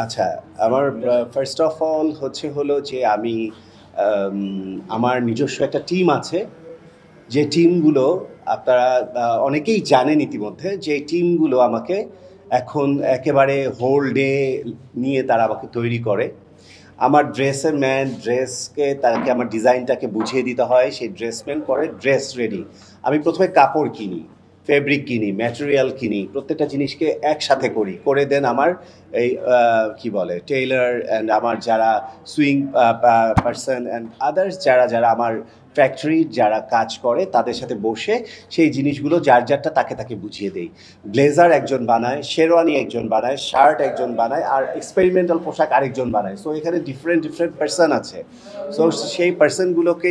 আচ্ছা, আমার first of all হলো যে আমি আমার নিজস্ব একটা টিম আছে। যে টিমগুলো আপনারা অনেকেই জানেন ইতিমধ্যে যে টিমগুলো আমাকে এখন একেবারে হোল ডে নিয়ে তারা আমাকে তৈরি করে। আমার ড্রেসের ম্যান ড্রেসকে তাকে আমার ডিজাইনটাকে বুঝিয়ে দিতে হয়, সেই ড্রেসম্যান করে ড্রেস রেডি। আমি প্রথমে কাপড় কিনি, ফেব্রিক কিনি, ম্যাটেরিয়াল কিনি, প্রত্যেকটা জিনিসকে একসাথে করে দেন আমার এই কি বলে টেইলার অ্যান্ড আমার যারা সুইং পার্সন অ্যান্ড আদার্স যারা যারা আমার ফ্যাক্টরির যারা কাজ করে তাদের সাথে বসে সেই জিনিসগুলো যার যারটা তাকে তাকে বুঝিয়ে দেই। ব্লেজার একজন বানায়, শেরওয়ানি একজন বানায়, শার্ট একজন বানায়, আর এক্সপেরিমেন্টাল পোশাক আরেকজন বানায়। সো এখানে ডিফারেন্ট ডিফারেন্ট পার্সন আছে। সো সেই পার্সনগুলোকে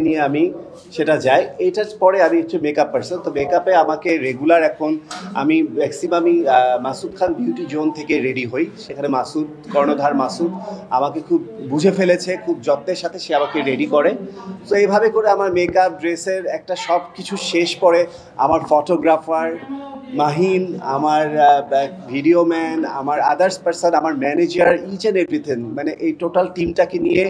নিয়ে আমি সেটা যাই। এটার পরে আমি হচ্ছে মেকআপ পার্সন। তো মেকআপে আমাকে রেগুলার এখন আমি ম্যাক্সিমামই মাসুদ খান বিউটি জোন থেকে রেডি হই। সেখানে কর্ণধার মাসুদ আমাকে খুব বুঝে ফেলেছে, খুব যত্নের সাথে সে আমাকে রেডি করে। তো এইভাবে করে আমার মেকআপ ড্রেসের একটা সব কিছু শেষ পরে আমার ফটোগ্রাফার মাহিন, আমার ভিডিও ম্যান, আমার আদার্স পার্সন, আমার ম্যানেজার, ইচ অ্যান্ড এভরিথিং, মানে এই টোটাল টিমটাকে নিয়ে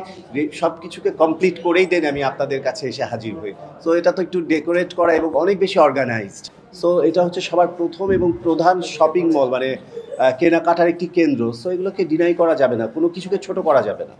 সব কিছুকে কমপ্লিট করেই দেন আমি আপনাদের কাছে এসে হাজির হই। সো এটা তো একটু ডেকোরেট করা এবং অনেক বেশি অর্গানাইজড। সো এটা হচ্ছে সবার প্রথম এবং প্রধান শপিং মল, মানে কেনাকাটার একটি কেন্দ্র। সো এগুলোকে ডিনাই করা যাবে না, কোনো কিছুকে ছোট করা যাবে না।